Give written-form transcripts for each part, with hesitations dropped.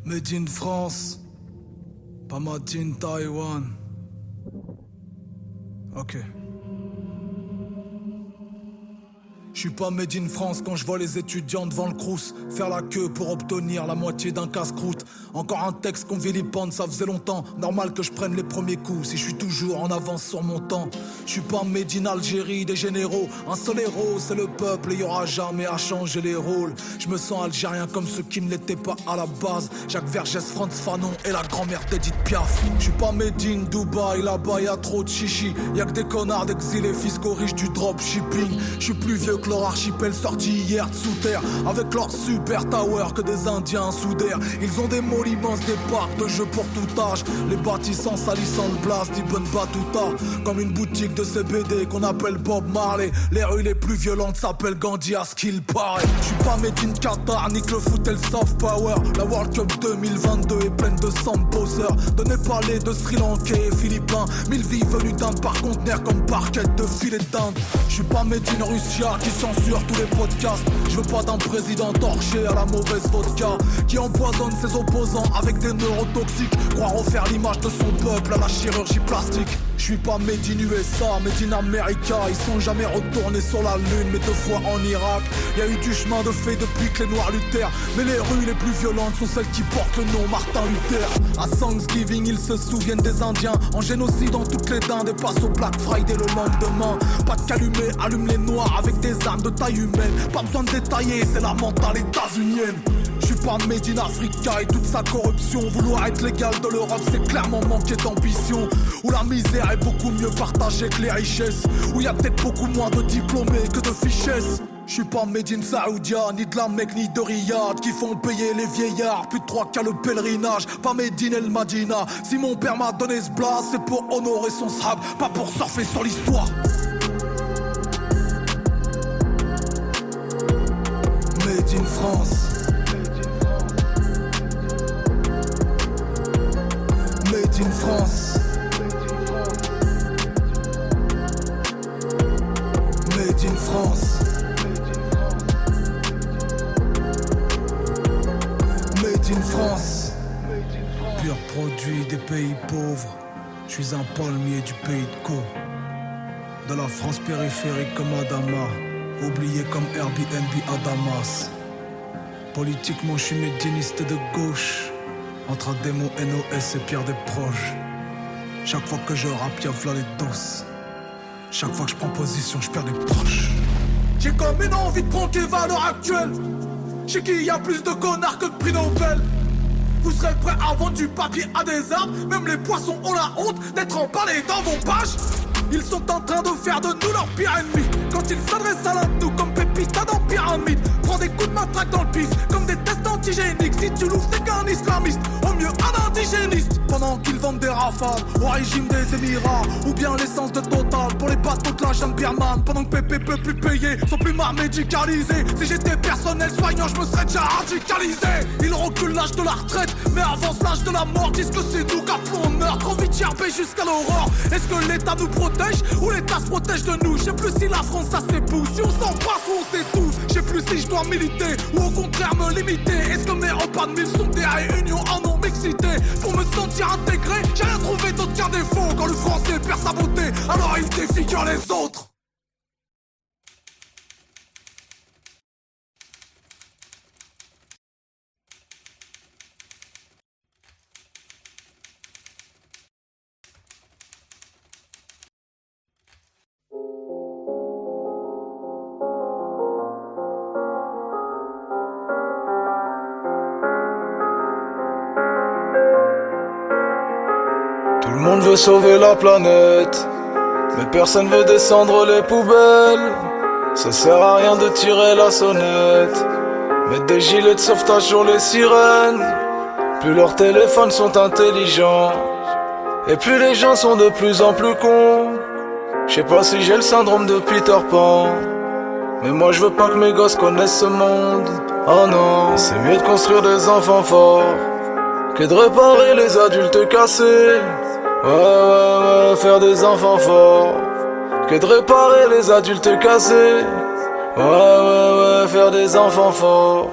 Made in France, pas made in Taiwan. Ok. Je suis pas made in France quand je vois les étudiants devant le crous faire la queue pour obtenir la moitié d'un casse-croûte. Encore un texte qu'on vilipende, ça faisait longtemps. Normal que je prenne les premiers coups si je suis toujours en avance sur mon temps. Je suis pas made in Algérie des généraux. Un seul héros, c'est le peuple et y aura jamais à changer les rôles. Je me sens algérien comme ceux qui ne l'étaient pas à la base. Jacques Vergès, Franz Fanon et la grand-mère d'Edith Piaf. Je suis pas made in Dubaï, là-bas y'a trop de chichi. Y'a que des connards d'exilés fiscaux riches du dropshipping. Je suis plus vieux que leur archipel sorti hier de sous terre. Avec leur super tower que des indiens sous d'air. Ils ont des malls immenses, des parcs de jeux pour tout âge. Les bâtissants salissant le blast d'Ibn Battuta. Comme une boutique de CBD qu'on appelle Bob Marley. Les rues les plus violentes s'appellent Gandhi à ce qu'il paraît. Je suis pas made in Qatar, nique le foot et le soft power. La World Cup 2022 est pleine de sambosseurs. De Népalais, de Sri Lankais et Philippins. 1000 vies venues d'Inde par conteneur comme parquet de filet d'Inde. Je suis pas made in Russia qui censure tous les podcasts. Je veux pas d'un président torché à la mauvaise vodka qui empoisonne ses opposants avec des neurotoxiques. Croire refaire l'image de son peuple à la chirurgie plastique. Je suis pas made in USA, made in America. Ils sont jamais retournés sur la lune mais 2 fois en Irak. Y a eu du chemin de fait depuis que les noirs luttèrent. Mais les rues les plus violentes sont celles qui portent le nom Martin Luther. À Thanksgiving ils se souviennent des Indiens en génocide dans toutes les dindes et passent au Black Friday le lendemain. Pas de calumet, allume les noirs avec des armes de taille humaine. Pas besoin de détailler, c'est la mentale états-unienne. Je suis pas made in Africa et toute sa corruption. Vouloir être l'égal de l'Europe, c'est clairement manquer d'ambition. Où la misère est beaucoup mieux partagée que les richesses. Où y a peut-être beaucoup moins de diplômés que de fichesses. Je suis pas made in Saoudia, ni de la Mecque, ni de Riyad qui font payer les vieillards, plus de 3 qu'à le pèlerinage. Pas made in El Madina, si mon père m'a donné ce blast, c'est pour honorer son sahab, pas pour surfer sur l'histoire. Made in France. Made in France. Made in France. Made in France. Pur produit des pays pauvres. Je suis un palmier du pays de Caux. De la France périphérique comme Adama. Oublié comme Airbnb à Damas. Politiquement je suis médianiste de gauche. Entre Ademo, NOS et Pierre Desproges. Chaque fois que je rappe y'a v'là les doses. Chaque fois que je prends position je perds des proches. J'ai comme une envie de prendre à l'heure actuelle. Chez qui y a plus de connards que de prix Nobel. Vous serez prêts à vendre du papier à des arbres. Même les poissons ont la honte d'être emballés dans vos pages. Ils sont en train de faire de nous leur pire ennemi. Quand ils s'adressent à l'un de nous comme Pépita dans Pyramide. Prends des coups de matraque dans le pif comme des tests antigéniques. Si tu l'ouvres t'es qu'un islamiste, au mieux un indigéniste. Pendant qu'ils vendent des rafales au régime des Émirats. Ou bien l'essence de Total pour les bateaux de la jungle birmane. Pendant que Pépé peut plus payer son plumard médicalisé. Si j'étais personnel soignant je me serais déjà radicalisé. Ils reculent l'âge de la retraite mais avancent l'âge de la mort. Disent que c'est nous qu'appelons meurtre. Envie de gerber jusqu'à l'aurore. Est-ce que l'État nous protège ou l'État se protège de nous? Je sais plus si la France ça s'épouse, si on s'embrasse ou on s'étouffe. Je sais plus si je dois militer ou au contraire me limiter. Est-ce que mes repas de mille sont des réunions en non-mixité? Pour me sentir intégré, j'ai rien trouvé d'autre qu'un défaut. Quand le français perd sa beauté, alors il défigure les autres. Tout le monde veut sauver la planète, mais personne veut descendre les poubelles. Ça sert à rien de tirer la sonnette, mettre des gilets de sauvetage sur les sirènes. Plus leurs téléphones sont intelligents, et plus les gens sont de plus en plus cons. Je sais pas si j'ai le syndrome de Peter Pan, mais moi je veux pas que mes gosses connaissent ce monde. Oh non, c'est mieux de construire des enfants forts que de réparer les adultes cassés. Ouais, faire des enfants forts que de réparer les adultes cassés. Ouais, faire des enfants forts.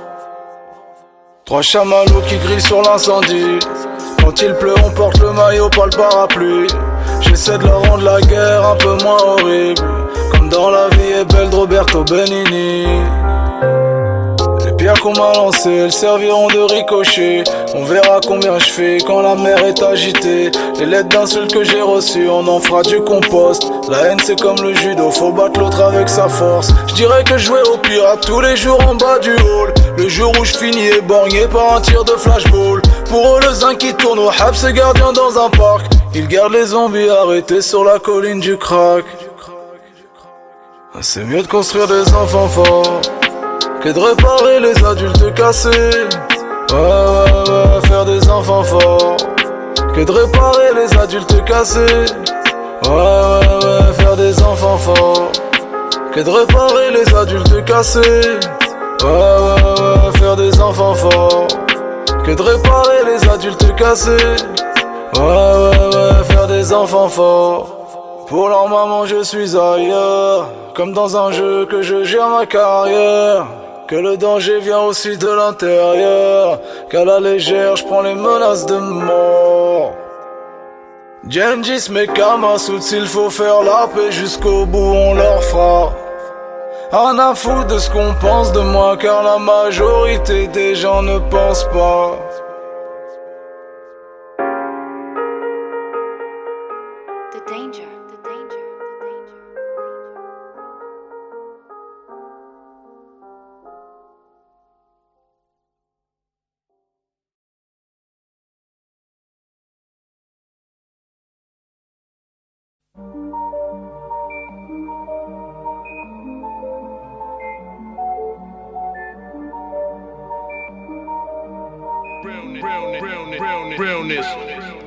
Trois chamallows qui grillent sur l'incendie. Quand il pleut on porte le maillot, pas le parapluie. J'essaie de leur rendre la guerre un peu moins horrible, comme dans La vie est belle de Roberto Benigni. Les pierres qu'on m'a lancées, elles serviront de ricochet. On verra combien je fais quand la mer est agitée. Les lettres d'insultes que j'ai reçues, on en fera du compost. La haine c'est comme le judo, faut battre l'autre avec sa force. Je dirais que je jouais au pirate tous les jours en bas du hall. Le jour où je finis éborgné par un tir de flashball. Pour eux le zinc qui tourne au hab, c'est gardien dans un parc. Ils gardent les zombies arrêtés sur la colline du crack. C'est mieux de construire des enfants forts que de réparer les adultes cassés. Ouais, faire des enfants forts que de réparer les adultes cassés. Ouais, faire des enfants forts que de réparer les adultes cassés. Ouais, faire des enfants forts que de réparer les adultes cassés. Ouais, faire des enfants forts. Pour leur maman je suis ailleurs, comme dans un jeu que je gère ma carrière. Que le danger vient aussi de l'intérieur, qu'à la légère je prends les menaces de mort. Gengis mes Kamasuts, s'il faut faire la paix jusqu'au bout on leur fera. Rien à foutre de ce qu'on pense de moi, car la majorité des gens ne pensent pas. The danger, the danger, the danger.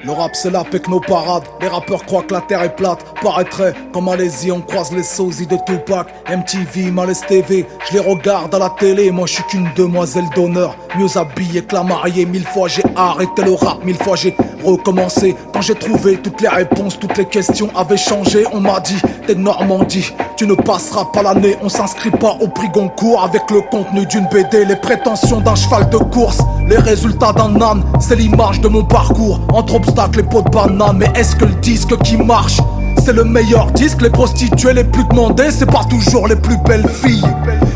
Le rap c'est la technoparade, les rappeurs croient que la terre est plate. Paraîtrait comme Malaisie, on croise les sosies de Tupac. MTV, Malaise TV, je les regarde à la télé. Moi je suis qu'une demoiselle d'honneur, mieux habillée que la mariée. 1000 fois j'ai arrêté le rap, 1000 fois j'ai recommencé. Quand j'ai trouvé toutes les réponses, toutes les questions avaient changé. On m'a dit, t'es de Normandie, tu ne passeras pas l'année. On s'inscrit pas au prix Goncourt avec le contenu d'une BD. Les prétentions d'un cheval de course, les résultats d'un âne, c'est l'image de mon parcours. Entre obstacles et pots de banane, mais est-ce que le disque qui marche c'est le meilleur disque? Les prostituées les plus demandées, c'est pas toujours les plus belles filles.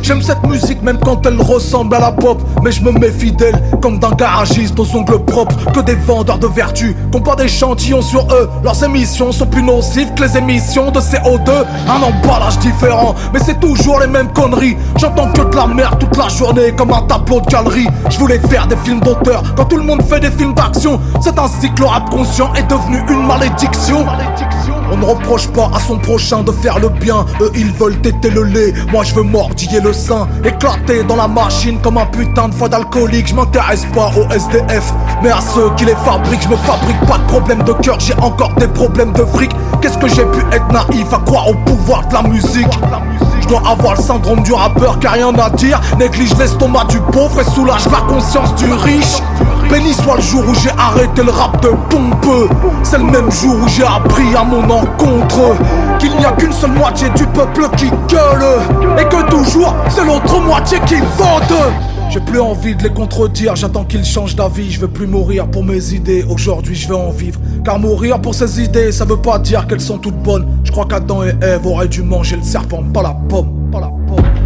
J'aime cette musique même quand elle ressemble à la pop, mais je me méfie d'elle comme d'un garagiste aux ongles propres. Que des vendeurs de vertu, qu'ont pas d'échantillons sur eux. Leurs émissions sont plus nocives que les émissions de CO2. Un emballage différent, mais c'est toujours les mêmes conneries. J'entends que de la merde toute la journée comme un tableau de galerie. Je voulais faire des films d'auteur quand tout le monde fait des films d'action. C'est ainsi que le rap conscient est devenu une malédiction. On ne reproche pas à son prochain de faire le bien. Eux ils veulent téter le lait, moi je veux mordiller le sein. Éclater dans la machine comme un putain de foie d'alcoolique. Je m'intéresse pas aux SDF, mais à ceux qui les fabriquent. Je me fabrique pas de problème de cœur, j'ai encore des problèmes de fric. Qu'est-ce que j'ai pu être naïf à croire au pouvoir de la musique. Je dois avoir le syndrome du rappeur qui a rien à dire. Néglige l'estomac du pauvre et soulage la conscience du riche. Béni soit le jour où j'ai arrêté le rap de pompeux. C'est le même jour où j'ai appris à mon encontre qu'il n'y a qu'une seule moitié du peuple qui gueule, et que toujours c'est l'autre moitié qui vote. J'ai plus envie de les contredire, j'attends qu'ils changent d'avis. Je veux plus mourir pour mes idées, aujourd'hui je vais en vivre. Car mourir pour ses idées, ça veut pas dire qu'elles sont toutes bonnes. Je crois qu'Adam et Ève auraient dû manger le serpent, pas la pomme.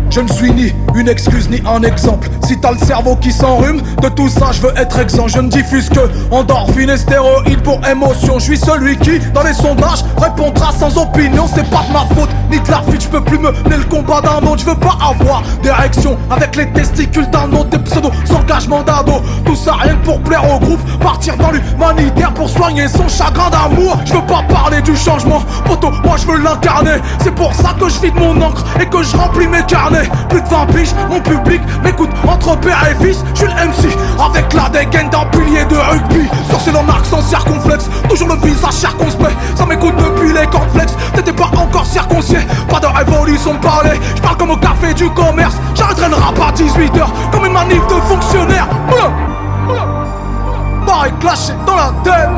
Je ne suis ni une excuse ni un exemple. Si t'as le cerveau qui s'enrhume, de tout ça je veux être exempt. Je ne diffuse que endorphine et stéroïdes pour émotion. Je suis celui qui, dans les sondages, répondra sans opinion. C'est pas de ma faute, ni de la fuite. Je peux plus mener le combat d'un autre. Je veux pas avoir d'érection avec les testicules d'un autre. Des pseudos s'engagement d'ado. Tout ça rien que pour plaire au groupe. Partir dans l'humanitaire pour soigner son chagrin d'amour. Je veux pas parler du changement, poto, moi je veux l'incarner. C'est pour ça que je vide mon encre et que je remplis mes carnets. Plus de 20 piges, mon public m'écoute entre père et fils. Je suis le MC avec la dégaine d'un pilier de rugby. Sorcier en accent circonflexe, toujours le visage circonspect. Ça m'écoute depuis les cornflakes, t'étais pas encore circoncié. Pas de révolution de parler, je parle comme au café du commerce. J'arrêterai le rap à 18h comme une manif de fonctionnaires. Pareil clashé dans la tête,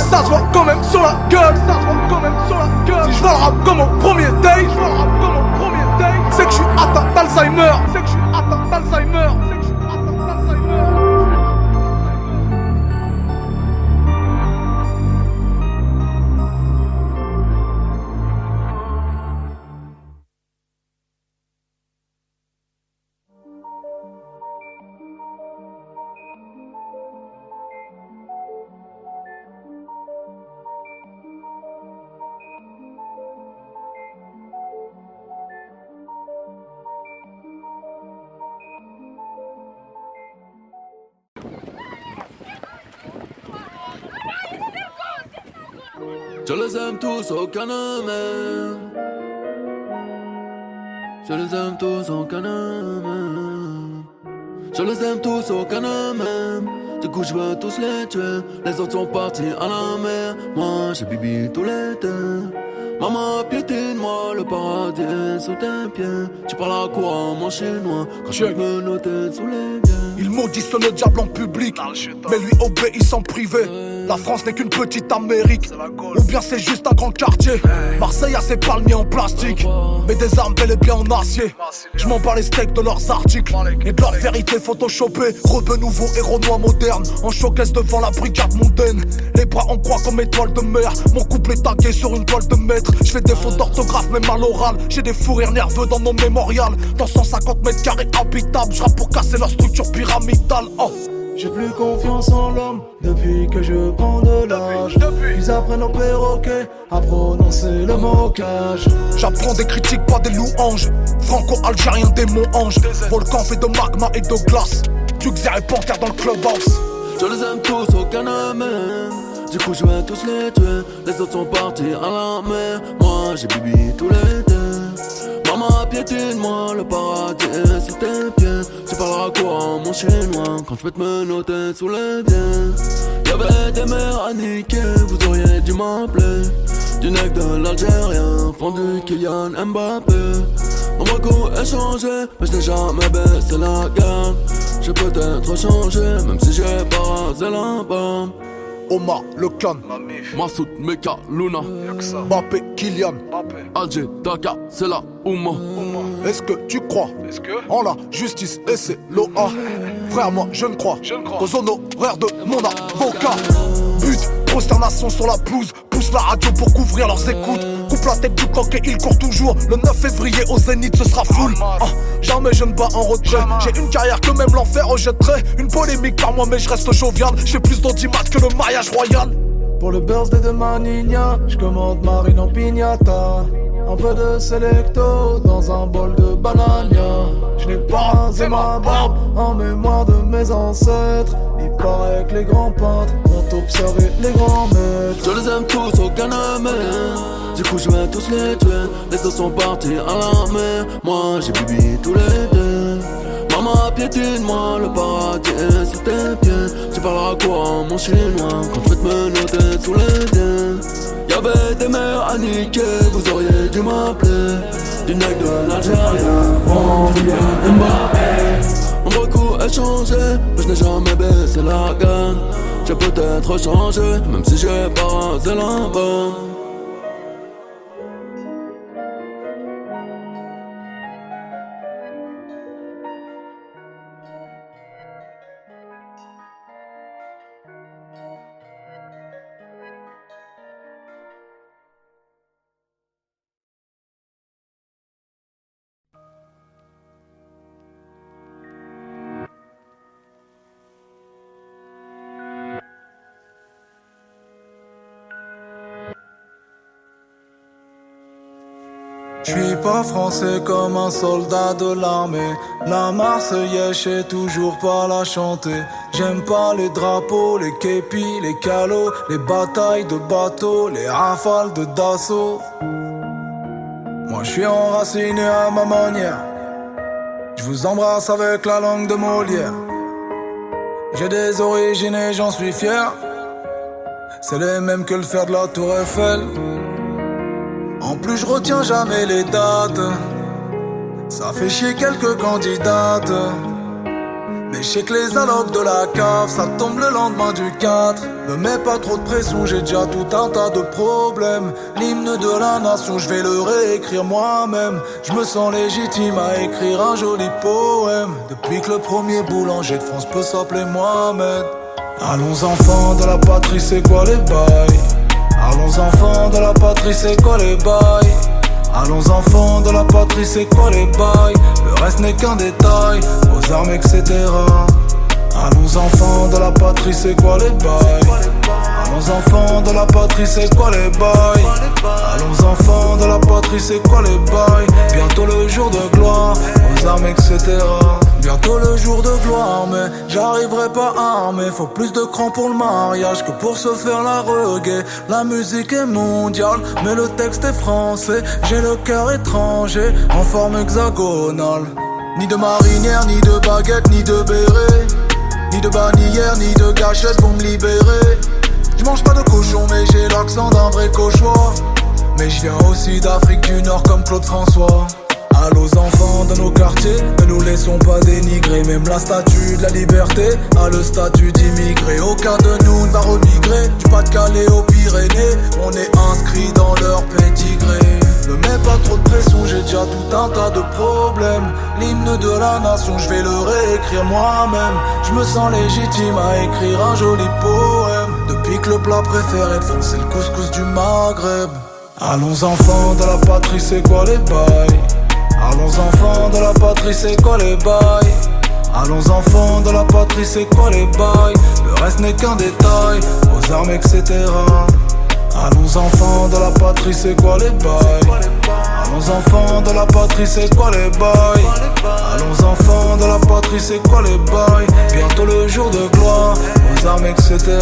ça se voit quand même sur la gueule. Si je vois le rap comme au premier date, c'est que je suis atteint d'Alzheimer. Je les aime tous, aucun ne m'aime. Je les aime tous, aucun ne m'aime. Je les aime tous, aucun ne m'aime. Du coup je veux tous les tuer. Les autres sont partis à la mer. Moi j'ai bibi tout l'été. Maman piétine-moi, le paradis est sous tes pieds. Tu parles à quoi mon chinois quand je me noter sous les pieds. Ils maudissent le diable en public, mais lui obéissent en privé. La France n'est qu'une petite Amérique, ou bien c'est juste un grand quartier. Marseille a ses palmiers en plastique, mais des armes bel et bien en acier. Je m'en bats les steaks de leurs articles et de leur vérité photoshopée. Rebeu nouveau, héros noir moderne, en showcase devant la brigade mondaine. Les bras en croix comme étoile de mer, mon couple est tagué sur une toile de maître. Je fais des fautes d'orthographe même à l'oral, j'ai des fous rires nerveux dans nos mémorials. Dans 150 mètres carrés habitables, je rappe pour casser leur structure pyramidale. Oh. J'ai plus confiance en l'homme depuis que je prends de l'âge. Ils apprennent au perroquet à prononcer le mocage. J'apprends des critiques, pas des louanges. Franco-algérien, démon ange. Volcan fait de magma et de glace. Duxer et Panthère dans le clubhouse. Je les aime tous, aucun ne m'aime. Du coup je vais tous les tuer. Les autres sont partis à la mer. Moi j'ai bibi tout l'été. Maman piétine-moi, le paradis est sous tes pieds. Tu parleras quoi mon chinois quand je vais te menotter sous les pieds. Y'avait des mères à niquer, vous auriez dû m'appeler. Du nec de l'Algérien, fondu Kylian Mbappé. On m'a beaucoup échangé, mais je n'ai jamais baissé la garde. J'ai peut-être changé, même si j'ai pas rasé la barbe. Omar, le Khan, Massoud, Meka, Luna, Mbappé, Kylian, Alger, Dakar, c'est la Ouma. Est-ce que tu crois en la justice et c'est l'OA? Frère, moi je ne crois qu'aux honoraires de mon avocat. But, prosternation sur la pelouse, pousse la radio pour couvrir leurs écoutes. Coupe la tête du coq et il court toujours. Le 9 février au Zénith ce sera full. Jamais je ne bats en retrait. J'ai une carrière que même l'enfer rejetterait. Une polémique par moi mais je reste jovial. J'ai plus d'audimat que le mariage royal. Pour le birthday de ma nina, je commande marine en piñata. Un peu de selecto dans un bol de banania. Je n'ai pas rasé ma barbe en mémoire de mes ancêtres. Il paraît que les grands peintres ont observé les grands maîtres. Je les aime tous, aucun ne m'aime. Du coup je vais tous les tuer. Les autres sont partis à la mer. Moi j'ai bibi tous les deux. Maman piétine-moi, le paradis est sous tes pieds. Tu parleras quoi mon chinois quand je vais te menotter sous les pieds. Y'avait des mères à niquer, vous auriez dû m'appeler. Du nec de l'Algérien, vendu Mbappé. On a beaucoup échangé, mais je n'ai jamais baissé la gamme. J'ai peut-être changé, même si j'ai pas rasé la barbe. Je suis pas français comme un soldat de l'armée. La Marseillaise, je sais toujours pas la chanter. J'aime pas les drapeaux, les képis, les calots, les batailles de bateaux, les rafales de Dassault. Moi je suis enraciné à ma manière. Je vous embrasse avec la langue de Molière. J'ai des origines et j'en suis fier. C'est les mêmes que le fer de la Tour Eiffel. En plus je retiens jamais les dates. Ça fait chier quelques candidates. Mais je sais que les allocs de la cave, ça tombe le lendemain du 4. Me mets pas trop de pression, j'ai déjà tout un tas de problèmes. L'hymne de la nation, je vais le réécrire moi-même. Je me sens légitime à écrire un joli poème. Depuis que le premier boulanger de France peut s'appeler Mohamed. Allons enfants de la patrie, c'est quoi les bails? Allons enfants de la patrie, c'est quoi les bails? Allons enfants de la patrie, c'est quoi les bails? Le reste n'est qu'un détail, aux armes etc. Allons enfants de la patrie, c'est quoi les bails? Allons enfants de la patrie, c'est quoi les bails? Allons enfants de la patrie, c'est quoi les bails? Bientôt le jour de gloire, aux armes etc. Bientôt le jour de gloire, mais j'arriverai pas armé. mais faut plus de cran pour le mariage que pour se faire la reggae. La musique est mondiale, mais le texte est français. J'ai le cœur étranger, en forme hexagonale. Ni de marinière, ni de baguette, ni de béret, ni de bannière, ni de gâchette pour me libérer. Je mange pas de cochon, mais j'ai l'accent d'un vrai cauchois. Mais je viens aussi d'Afrique du Nord comme Claude François. Allô aux enfants de nos quartiers, ne nous laissons pas dénigrer. Même la statue de la liberté a le statut d'immigré. Aucun de nous ne va remigrer, du Pas-de-Calais aux Pyrénées. On est inscrit dans leur pédigré. Ne mets pas trop de pression, j'ai déjà tout un tas de problèmes. L'hymne de la nation, je vais le réécrire moi-même. Je me sens légitime à écrire un joli poème. Depuis que le plat préféré de France c'est le couscous du Maghreb. Allons enfants de la patrie, c'est quoi les bails? Allons enfants de la patrie, c'est quoi les bails? Allons enfants de la patrie, c'est quoi les bails? Le reste n'est qu'un détail, aux armes etc. Allons enfants de la patrie, c'est quoi les bails? Allons enfants de la patrie, c'est quoi les bails? Allons enfants de la patrie, c'est quoi les bails? Bientôt le jour de gloire, aux armes etc.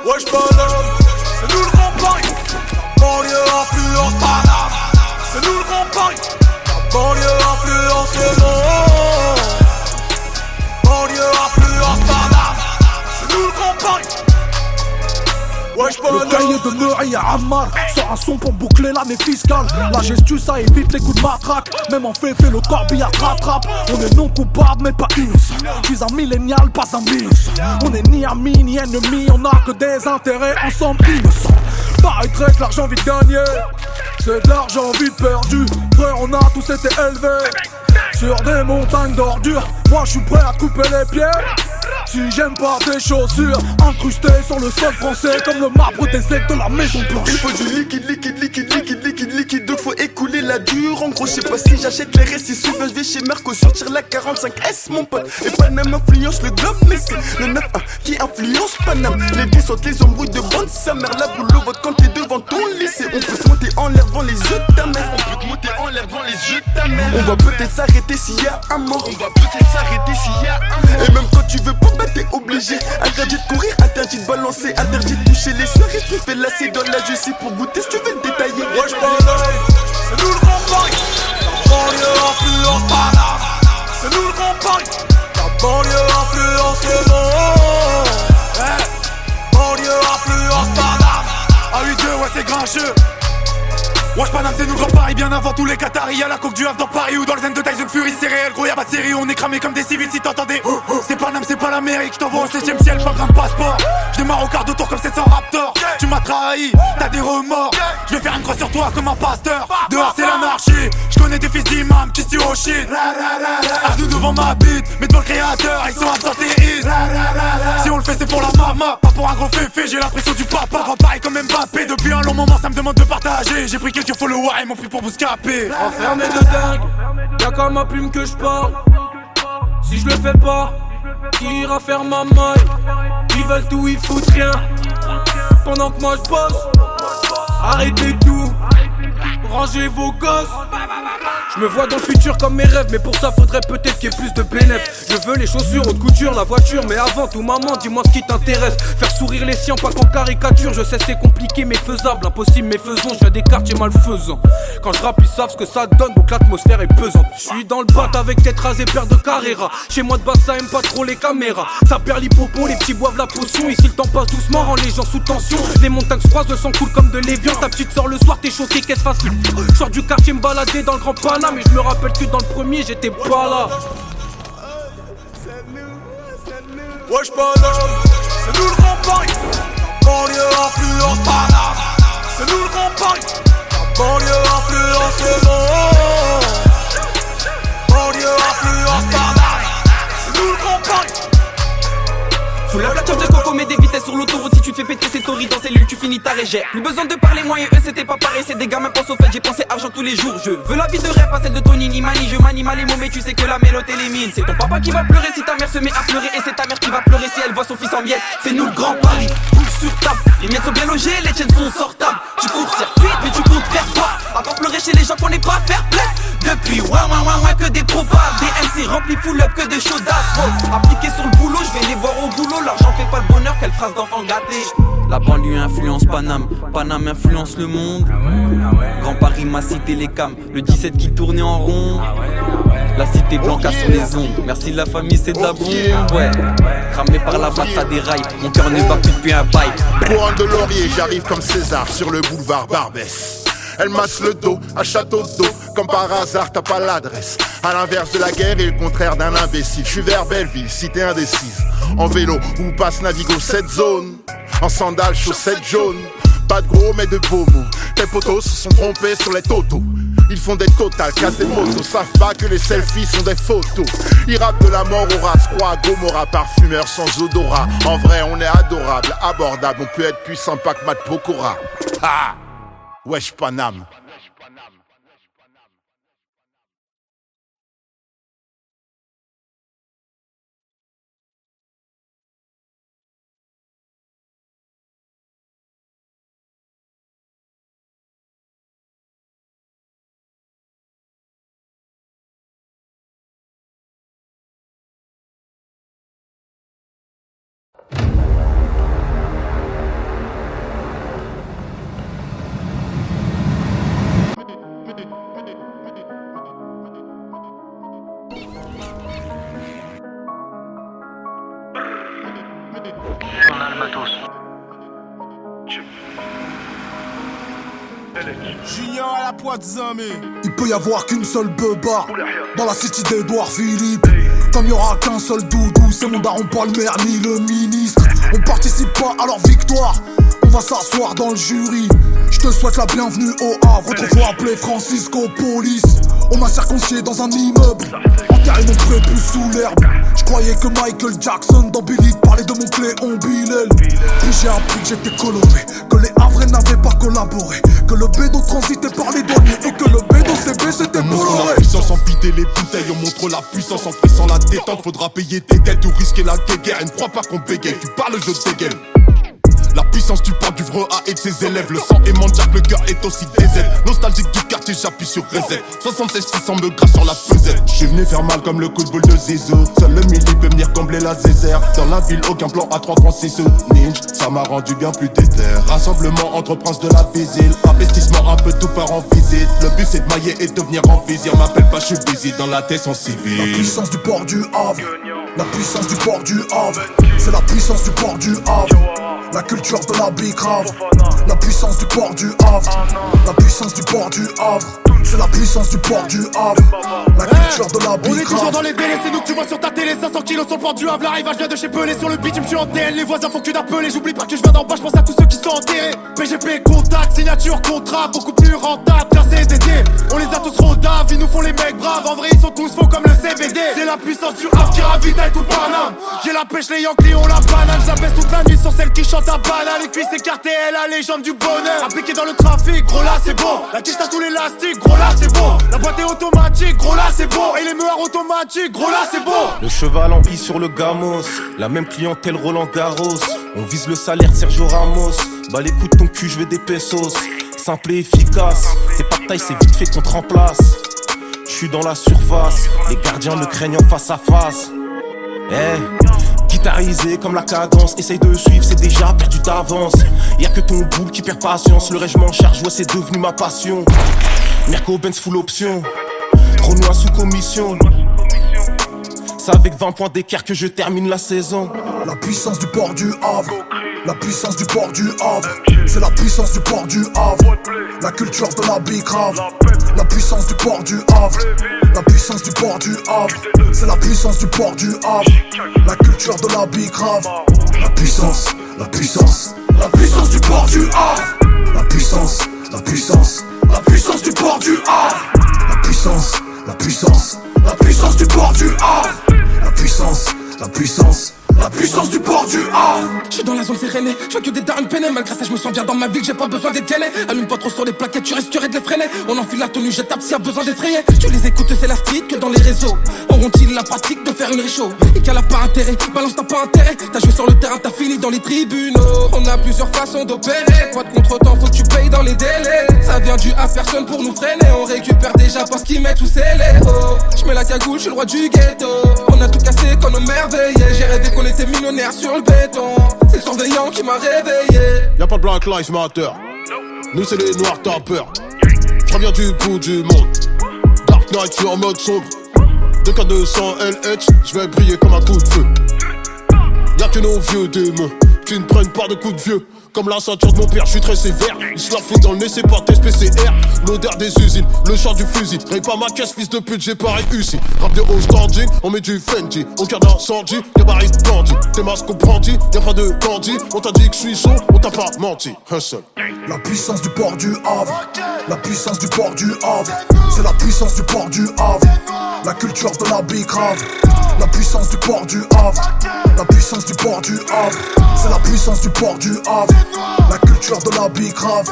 Wesh Paname, c'est nous le Grand Paris. Banlieue influence Paname, c'est nous le Grand Paris. La banlieue influence le monde. Banlieue influence Paname, c'est nous le Grand Paris. Wesh Paname. Le cahier de Meury à Ammar sort un son pour boucler l'année fiscale. La gestu ça évite les coups de matraque. Même en fait le corbillard rattrape. On est non coupable mais pas innocent. Je suis un millénial, pas un minus. On est ni amis ni ennemis, on a que des intérêts ensemble innocents. Paraîtrait que l'argent vite gagné, c'est de l'argent vite perdu. Frère, on a tous été élevés sur des montagnes d'ordures. Moi je suis prêt à couper les pieds si j'aime pas tes chaussures incrustées sur le sol français comme le marbre des aides de la Maison Blanche. Il faut du liquide, donc faut écouler la dure. En gros, je sais pas si j'achète les restes. Si souvent je vais chez Merco sortir la 45S, mon pote. Et Paname influence le globe, mais c'est le 9-1 qui influence Paname. Les 10 sautent, les embrouilles de bande, sa mère la boulot, vote quand t'es devant ton lycée. On peut te monter en l'air devant les yeux de ta mère. On peut te monter en l'air devant les yeux de ta mère. On va peut-être s'arrêter s'il y a un mort. On va peut-être s'arrêter s'il y a un mort. Et même quand tu veux pas, bah t'es obligé. Interdit de courir, interdit de balancer, interdit de toucher les soeurs. Et tu fais lasser dans la justice pour goûter si tu veux te détailler. Wesh Paname, c'est nous le Grand Paris. La banlieue influence Paname, c'est nous le Grand Paris. La banlieue influence le monde. Banlieue influence Paname. Ah 8-2 ouais c'est grincheux. Wesh Paname c'est nous le Grand Paris. Bien avant tous les Qataris. Y'a la coque du Havre dans Paris ou dans le zen de Tyson Fury. C'est réel gros y'a pas de série. On est cramé comme des civils si t'entendais. C'est Paname c'est pas l'Amérique. J't'envoie au 7ème ciel pas besoin de passeport. J'démarre au quart de tour comme 700 Raptors. Tu m'as trahi, t'as des remords. J'vais faire une croix sur toi comme un pasteur. Dehors c'est l'anarchie. J'connais des fils d'imam qui se tuent au shit. Ardoux devant ma bite, mais devant le créateur ils sont absentéistes. Si on le fait c'est pour la mama, pas pour un gros féfé. J'ai l'impression du papa, Grand Paris comme Mbappé. Depuis un long moment ça me demande de partager. J'ai pris quelques followers et m'ont pris pour Bouscapé. Enfermé de dingue, y'a qu'à ma plume que je parle. Si je le fais pas, qui ira faire ma maille? Ils veulent tout, ils foutent rien. Pendant que moi je bosse, arrêtez tout, rangez vos gosses. Je me vois dans le futur comme mes rêves, mais pour ça faudrait peut-être qu'il y ait plus de bénéfices. Je veux les chaussures, haute couture, la voiture, mais avant tout maman, dis-moi ce qui t'intéresse. Faire sourire les siens, pas qu'en caricature. Je sais c'est compliqué mais faisable, impossible mais faisons. Je viens des quartiers malfaisants. Quand je rappe ils savent ce que ça donne, donc l'atmosphère est pesante. Je suis dans le bat avec tête rasée, paire de Carrera. Chez moi de base ça aime pas trop les caméras. Ça perd l'hippopon, les petits boivent la potion. Ici le temps passe doucement, rend les gens sous tension. Les montagnes se croisent, le sang coule comme de l'évian. Ta petite sort le soir, t'es choqué, qu'est-ce facile. Je sors du quartier me balader dans le Grand Paname. Mais je me rappelle que dans le premier j'étais pas là. Wesh Paname, c'est nous le Grand Paris. La banlieue influence Paname, c'est nous le Grand Paris. La banlieue influence le monde. Banlieue influence Paname, c'est nous le Grand Paris. Soulève la charge de coco, mets des vitesses sur l'autoroute. Si tu te fais péter ces tories dans cellule, tu finis ta régère. Plus besoin de parler, moi et eux c'était pas pareil. C'est des gamins, pense au fait, j'ai pensé argent tous les jours. Je veux la vie de rêve, pas celle de Tony ni Mani. Je manie mal les mots, mais tu sais que la mélodie l'élimine. C'est ton papa qui va pleurer si ta mère se met à pleurer. Et c'est ta mère qui va pleurer si elle voit son fils en miettes. C'est nous le grand Paris, roule sur table. Les miettes sont bien logées, les tiennes sont sortables. Tu cours circuit, mais tu comptes faire quoi? À part pleurer chez les gens qu'on n'est pas fair play. Depuis ouais que des probables. Des MC remplis full up que des chaudas. Appliqué sur le boulot, je vais les voir au boulot. L'argent fait pas le bonheur, quelle phrase d'enfant gâté. La banlieue influence Paname, Paname influence le monde. Grand Paris m'a cité les cams, le 17 qui tournait en rond. La cité blanca sur les ondes, merci la famille c'est de la bombe, ouais. Cramé par la batte ça déraille, mon cœur ne bat plus depuis un bail. Couronne de laurier, j'arrive comme César sur le boulevard Barbès. Elle masse le dos à château d'eau, comme par hasard t'as pas l'adresse. À l'inverse de la guerre et le contraire d'un imbécile. Je suis vers Belleville, cité indécise. En vélo ou passe Navigo cette zone. En sandales, chaussettes jaunes. Pas de gros mais de beaux mots. Tes potos se sont trompés sur les totos. Ils font des totales, cassent des motos. Savent pas que les selfies sont des photos. Ils rappent de la mort au race, croix à Gomorrah. Parfumeur sans odorat. En vrai on est adorable, abordable. On peut être puissant pas que Matt Pokora. Ah, wesh Paname. Junior à la pointe Zamé. Il peut y avoir qu'une seule beuba dans la city d'Edouard Philippe. Comme il y aura qu'un seul doudou, c'est mon daron pas le maire ni le ministre. On participe pas à leur victoire, on va s'asseoir dans le jury. Je te souhaite la bienvenue au Havre, autrefois appelé Francisco Police. On m'a circoncié dans un immeuble, enterré mon prépuce sous l'herbe. Je croyais que Michael Jackson dans Billy parlait de mon Cléon Bilel. Puis j'ai appris que j'étais coloré, que les Havrais n'avaient pas collaboré, que le bédo transitait par les douaniers et que le bédo CB c'était Bolloré. La puissance en vider les bouteilles, on montre la puissance en pressant la détente. Faudra payer tes dettes ou risquer la guerre. Et ne crois pas qu'on bégaye, tu parles je dégaine. La puissance du port du vrai A et de ses élèves. Le sang aimant Jack, le cœur est aussi DZ. Nostalgique du quartier, j'appuie sur reset. 76 600 me grâce sur la pesette. Je suis venu faire mal comme le coup de boule de Zizou. Seul le midi peut venir combler la zézère. Dans la ville, aucun plan à 3 francs 6 sous. Ninja, ça m'a rendu bien plus déter. Rassemblement entre princes de la visile. Investissement un peu tout part en visite. Le but c'est de mailler et de devenir en vizir. M'appelle pas, je suis busy dans la tête en civil. La puissance du port du Havre, la puissance du port du Havre. C'est la puissance du port du Havre. La culture de la bicrave, la puissance du port du Havre, la puissance du port du Havre, c'est la puissance du port du Havre, la culture de la bicrave. On est toujours dans les délais, c'est nous que tu vois sur ta télé. 500 kilos sur le port du Havre, l'arrivage vient de chez Pelé. Sur le beat, je suis en TL, les voisins font que d'appeler. J'oublie pas que je viens d'en bas, je pense à tous ceux qui sont enterrés. PGP, contact, signature, contrat, beaucoup plus rentable qu'un CDD. On les a tous rodaves, ils nous font les mecs braves. En vrai, ils sont tous faux comme le CBD. C'est la puissance du Havre qui ravitaille tout Paname. J'ai la pêche, les Yankees ont la banane. J'abaisse toute la nuit sur celle qui chante à banane. Les cuisses écartées, la légende du bonheur. Appliqué dans le trafic, gros là c'est bon. La quiche sous l'élastique, gros là c'est bon. La boîte est automatique, gros là c'est bon. Et les meurs automatiques, gros là c'est bon. Le cheval en vie sur le gamos. La même clientèle Roland Garros. On vise le salaire de Sergio Ramos. Bah les coups de ton cul, je veux des pesos. Simple et efficace. T'es pas de taille, c'est vite fait qu'on te remplace. Je suis dans la surface. Les gardiens me craignent en face à face. Guitarisé comme la cadence, essaye de suivre, c'est déjà perdu d'avance. Y'a que ton boule qui perd patience, le règlement charge, ouais c'est devenu ma passion. Merco Benz full option, Renoir sous commission. C'est avec 20 points d'écart que je termine la saison. La puissance du port du Havre, la puissance du port du Havre, c'est la puissance du port du Havre, la culture de la bicrave, la puissance du port du Havre, la puissance du port du Havre, c'est la puissance du port du Havre, la culture de la bicrave, la puissance, la puissance, la puissance du port du Havre, la puissance, la puissance, la puissance du port du Havre, la puissance, la puissance, la puissance du port du Havre, la puissance, la puissance, la puissance du port du Havre. Pyrénées. Je vois que des darons peinés, malgré ça je me sens bien dans ma ville, j'ai pas besoin d'être gainé. Allume pas trop sur les plaquettes, tu risquerais de les freiner. On enfile la tenue, je tape s'il y a besoin d'effrayer. Tu les écoutes, c'est la street que dans les réseaux. Auront-ils la pratique de faire une réchaud? Et qu'elle a pas intérêt, balance t'as pas intérêt. T'as joué sur le terrain, t'as fini dans les tribunaux. On a plusieurs façons d'opérer. Pas de contre-temps, faut que tu payes dans les délais. Ça vient du à personne pour nous freiner. On récupère déjà parce qu'ils mettent tous ces héros. J'mets la cagoule, j'suis le roi du ghetto. On a tout cassé quand nos mères veillaient. J'ai rêvé qu'on était millionnaires sur le béton. C'est le surveillant qui m'a réveillé. Y'a pas de Black Lives Matter. Nous c'est les noirs tapeurs. J'reviens du bout du monde. Dark Knight, j'suis en mode sombre. 2K200 LH, j'vais briller comme un coup de feu. Y'a que nos vieux démons qui ne prennent pas de coups de vieux. Comme la ceinture de mon père, j'suis très sévère. Il se la fout dans le nez, c'est pas test PCR. L'odeur des usines, le chant du fusil. Raye pas ma caisse, fils de pute, j'ai pareil UC. Rap de haut standing, on met du Fendi. Au cœur d'incendie, y'a baril de bandit. Tes masques au brandy, y'a pas de bandit. On t'a dit que j'suis chaud, on t'a pas menti. Un seul. La puissance du port du Havre. La puissance du port du Havre. C'est la puissance du port du Havre. La culture de la bicrave. La puissance du port du Havre. La puissance du port du Havre. C'est la puissance du port du Havre. La culture de la bicrave.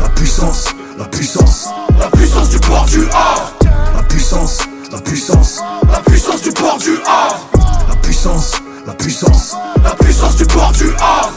La puissance, la puissance. La puissance du port du Havre. La puissance, la puissance. La puissance du port du Havre. La puissance, la puissance. La puissance du port du Havre.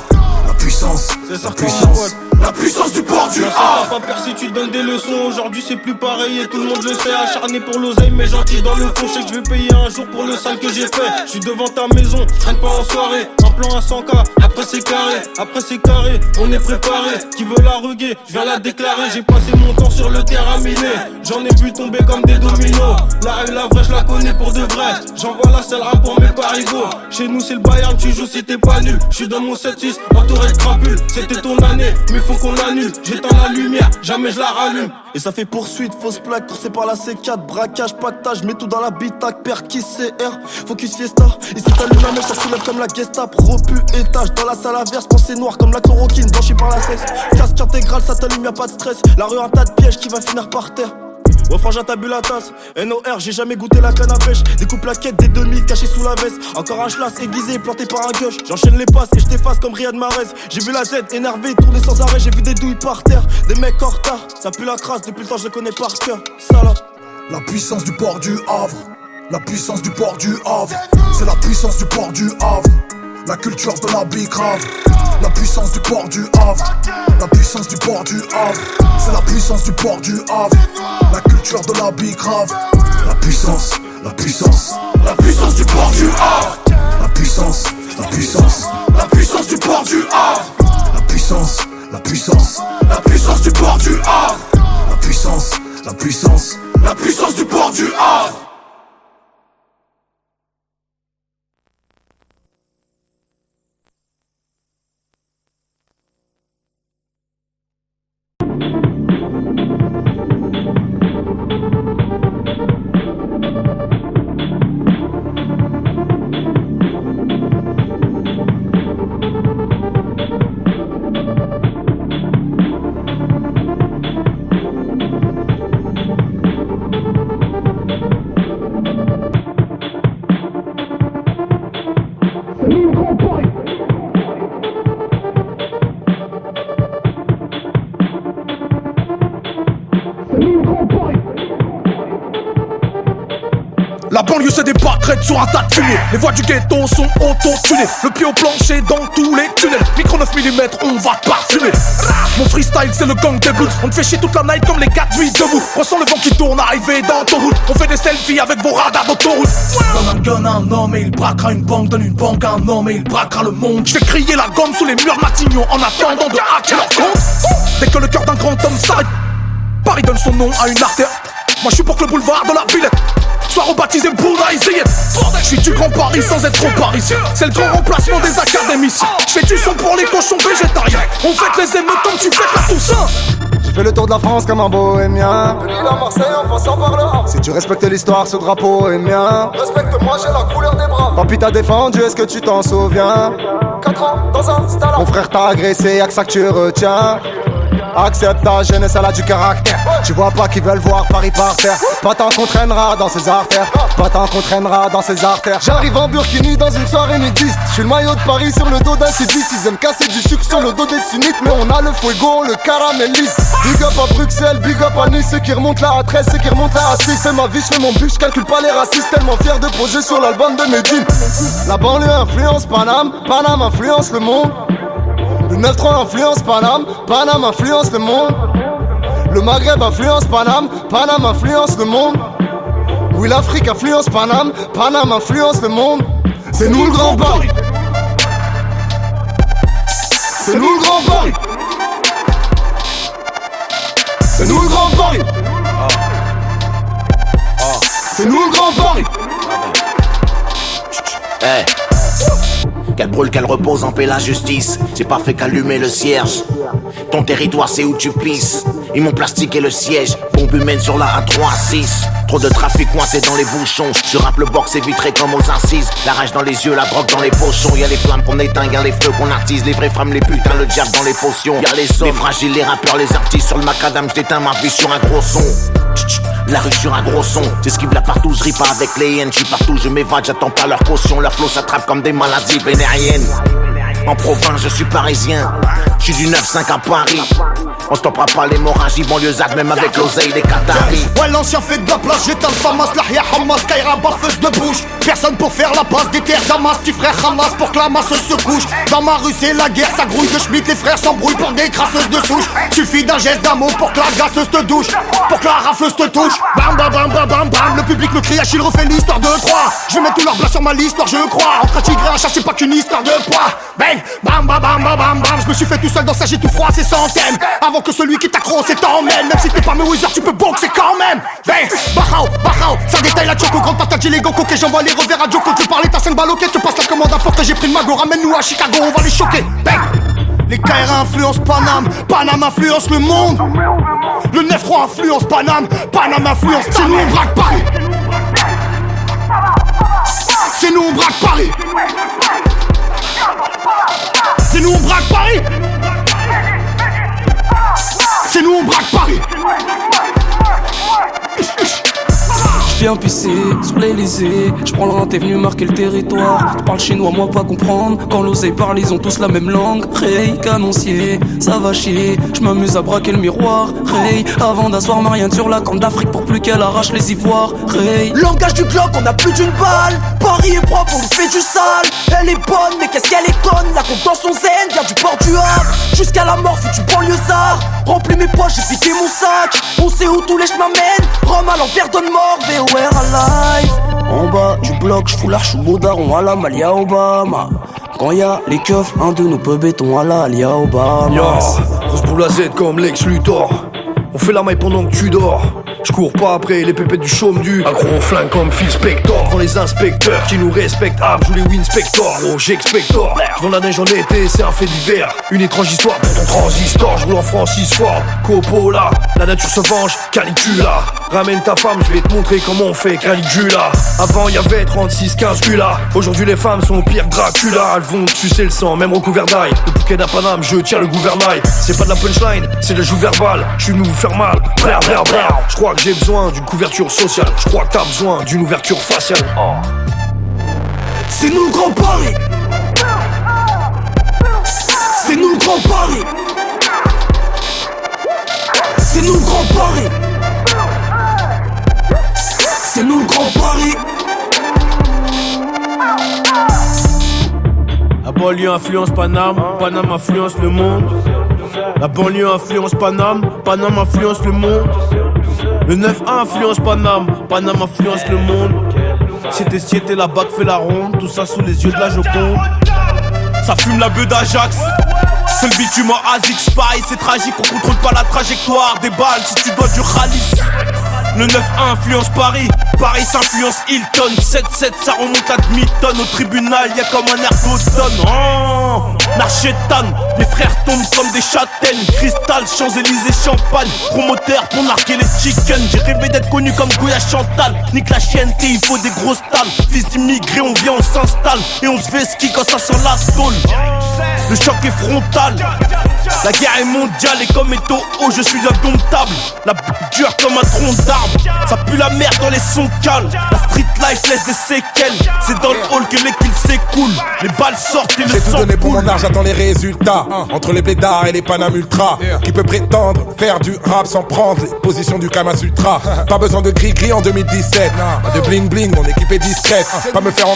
La puissance, la puissance. La puissance du port du Havre. T'as pas percé, tu donnes des leçons. Aujourd'hui c'est plus pareil et tout le monde le sait. Acharné pour l'oseille mais gentil dans le fond. Je sais que je vais payer un jour pour le sale que j'ai fait. Je suis devant ta maison, je traîne pas en soirée. Un plan à 100K, après c'est carré, on est préparé. Qui veut la ruguer, je viens la déclarer. J'ai passé mon temps sur le terrain miné. J'en ai vu tomber comme des dominos. La rue la vraie, je la connais pour de vrai. J'envoie la seule rame pour mes parigots. Chez nous c'est le Bayern, tu joues si t'es pas nul. Je suis dans mon 7-6, entouré de crapules. C'était ton année, mais faut qu'on annule. J'éteins la lumière, jamais je la rallume. Et ça fait poursuite, fausse plaque, coursé par la C4. Braquage, pactage, mets tout dans la bitac. Perquis, CR, focus fiesta. Ici t'allumes la mèche, ça soulève comme la Gestapo. Repu, étage, dans la salle averse. Pensée noire comme la chloroquine, blanchie par la sexe. Casque intégral, ça t'allume, y'a pas de stress. La rue un tas de pièges qui va finir par terre. Ouais frangin t'as bu la tasse. NOR j'ai jamais goûté la canne à pêche. Des coupes plaquettes, des demi cachés sous la veste. Encore un schlass aiguisé planté par un gueuche. J'enchaîne les passes et je t'efface comme Riyad Mahrez. J'ai vu la Z énervé tourner sans arrêt. J'ai vu des douilles par terre, des mecs en retard. Ça pue la crasse depuis le temps je le connais par cœur. Salope. La puissance du port du Havre. La puissance du port du Havre. C'est la puissance du port du Havre. La culture de la bicrave. La puissance du port du Havre. La puissance du port du Havre. C'est la puissance du port du Havre. La culture de la bicrave. La puissance, la puissance. La puissance du port du Havre. La puissance, la puissance. La puissance du port du Havre. La puissance, la puissance. La puissance du port du Havre. La puissance, la puissance. La puissance du port du Havre. La banlieue c'est des pâquerettes sur un tas de fumée. Les voix du ghetto sont auto-tunées. Le pied au plancher dans tous les tunnels. Micro 9 mm, on va te parfumer. Mon freestyle c'est le gang des blues. On te fait chier toute la night comme les 4 nuits debout. Ressens le vent qui tourne arrivé dans ton route. On fait des selfies avec vos radars d'autoroute. Donne un gun à un homme et il braquera une banque. Donne une banque à un homme et il braquera le monde. Je vais crier la gomme sous les murs Matignon en attendant de hacker leur compte. Dès que le cœur d'un grand homme s'arrête, Paris donne son nom à une artère. Moi je suis pour que le boulevard de la Villette soit rebaptisé Bouddha Isayet. Je suis du grand Paris sans être trop parisien. C'est le grand remplacement des académiciens. Je fais du son pour les cochons végétariens. On fête les émeutes comme tu fêtes la Toussaint. J'ai fait le tour de la France comme un bohémien. De Lille à Marseille en passant par le Havre. Si tu respectes l'histoire, ce drapeau est mien. Respecte-moi, j'ai la couleur des bras. Papy t'a défendu, est-ce que tu t'en souviens? 4 ans dans un stade. Mon frère t'a agressé, y'a que ça que tu retiens. Accepte ta jeunesse, elle a du caractère. Tu vois pas qu'ils veulent voir Paris par terre. Pas tant qu'on traînera dans ses artères. Pas tant qu'on traînera dans ses artères. J'arrive en burkini dans une soirée nudiste. J'suis le maillot de Paris sur le dos d'un sudiste. Ils aiment casser du sucre sur le dos des sunnites. Mais on a le fuego, le caramélise. Big up à Bruxelles, big up à Nice. Ceux qui remontent là à 13, ceux qui remontent là à 6. C'est ma vie, j'fais mon but, j'calcule pas les racistes. Tellement fier de poser sur l'album de Medine. La banlieue influence Paname, Paname influence le monde. Le 9-3 influence Paname, Paname influence le monde. Le Maghreb influence Paname, Paname influence le monde. Oui, l'Afrique influence Paname, Paname influence le monde. C'est nous le grand Paris. C'est nous le grand Paris. C'est nous le grand Paris. C'est nous le grand Paris. Hey. Qu'elle brûle, qu'elle repose en paix la justice. J'ai pas fait qu'allumer le cierge. Ton territoire c'est où tu pisses. Ils m'ont plastiqué le siège. Bombe humaine sur la A3-6. Trop de trafic coincé dans les bouchons. Je rappe le box et vitré comme aux incises. La rage dans les yeux, la drogue dans les pochons. Y'a les flammes qu'on éteint, y'a les feux qu'on attise. Les vraies femmes, les putains, le diable dans les potions. Y'a les hommes, les fragiles, les rappeurs, les artistes. Sur le macadam, j'éteins ma vie sur un gros son. La rue sur un gros son, j'esquive là partout, je ris pas avec les haines, je suis partout, je m'évade, j'attends pas leur caution, leur flow s'attrape comme des maladies vénériennes. En province, je suis parisien, je suis du 9-5 à Paris. On stoppera pas l'hémorragie banlieusarde, même avec l'oseille des Qataris. Ouais, l'ancien fait de la place, j'éteins le famas, l'ahia Hamas, Kaira, barfeuse de bouche. Personne pour faire la passe des terres Damas, petit frère Hamas pour que la masse se couche. Dans ma rue, c'est la guerre, ça grouille de Schmitt, les frères s'embrouillent pour des crasseuses de souche. Suffit d'un geste d'amour pour que la gasseuse te douche, pour que la rafleuse te touche. Bam, bam, bam, bam, bam, bam, le public me crie, Achille refait l'histoire de 3. Je vais mettre tout leur blas sur ma liste, je crois. Entre un tigre et un chat, c'est pas qu'une histoire de poids. Bang, bam, bam, bam, bam, bam, bam. Je me suis fait tout seul dans ça, j'ai tout froid, c'est centaines. Avant que celui qui t'accroche t'emmène. Même si t'es pas mes wizards, tu peux boxer quand même. Bang, bahao, ça détaille la choco. Grande patate, j'ai les gants coquets, j'envoie les revers à Joko. Tu parlais ta scène baloquette, tu passes la commande à porte. J'ai pris le mago, ramène-nous à Chicago, on va les choquer. Bang. Les KR influencent Paname, Paname influence le monde. Le 9-3 influence Paname, Paname influence. C'est nous on braque Paris. C'est nous on braque Paris. C'est nous on braque Paris. C'est nous on braque Paris. J'viens pisser sur l'Elysée, j'prends le rein, t'es venu marquer le territoire. Tu parles chinois, moi pas comprendre. Quand l'oseille parle, ils ont tous la même langue. Ray, canoncier, ça va chier. J'm'amuse à braquer le miroir. Ray, avant d'asseoir Marianne sur la corne d'Afrique pour plus qu'elle arrache les ivoires. Ray, langage du Glock, on a plus d'une balle. Paris est propre, on nous fait du sale. Elle est bonne, mais qu'est-ce qu'elle est conne. La compte dans son zen, vient du port du Havre. Jusqu'à la mort, fais du banlieusard. Remplis mes poches, j'ai vidé mon sac. On sait où tous les chemins mènent. Rome à l'envers, donne mort, VOR alive. En bas du bloc, j'fous l'arche au beau daron à la Malia Obama. Quand y'a les keufs, un de nos peu béton à la Alia Obama. Yo, grosse boule à Z comme Lex Luthor. On fait la maille pendant que tu dors. Je cours pas après les pépettes du chaume du accro au flingue comme Phil Spector. Devant les inspecteurs qui nous respectent. Ah, joue les Winspector, gros j'expector. J'vends la neige en été, c'est un fait divers. Une étrange histoire pour ton transistor. Je roule en Francis Ford, Coppola. La nature se venge, Calicula. Ramène ta femme, je vais te montrer comment on fait Caligula. Avant y'avait 36-15 Hula. Aujourd'hui les femmes sont pire Dracula. Elles vont te sucer le sang, même recouvert d'ail. Le bouquet d'un Paname, je tiens le gouvernail. C'est pas de la punchline, c'est de la joue verbale. Je suis venu vous faire mal, brr. Je crois que j'ai besoin d'une couverture sociale. Je crois que t'as besoin d'une ouverture faciale. C'est nous le grand Paris. C'est nous le grand Paris. C'est nous le grand Paris. C'est nous le grand Paris. La banlieue influence Paname, Paname influence le monde. La banlieue influence Paname, Paname influence le monde. Le 9-1 influence Paname, Paname influence le monde. C'était la bac fait la ronde, tout ça sous les yeux de la Joconde. Ça fume la beuh d'Ajax. C'est le bitume en Asic Spy, c'est tragique, on contrôle pas la trajectoire des balles si tu dois du rallye. Le 9-1 influence Paris, Paris s'influence Hilton. 7-7 ça remonte à demi-tonne. Au tribunal y'a comme un air d'automne. Oh, Narchétane, les frères tombent comme des châtaignes. Cristal, Champs-Élysées, Champagne. Promoteur pour narguer les chickens. J'ai rêvé d'être connu comme Goya Chantal. Nique la chienne, il faut des grosses talles. Fils d'immigrés, on vient, on s'installe. Et on se fait ski quand ça sent la stôle. Le choc est frontal. La guerre est mondiale et comme étau haut, je suis indomptable. La dure comme un tronc d'arbre. Ça pue la merde dans les sons calmes. La street life laisse des séquelles. C'est dans le hall que les kills s'écoulent. Les balles sortent et le sang. J'ai tout donné pour mon art, j'attends les résultats. Entre les blédards et les Panam Ultra. Qui peut prétendre faire du rap sans prendre les positions du Kama Sutra. Pas besoin de gris-gris en 2017. Pas de bling-bling, mon équipe est discrète. Pas me faire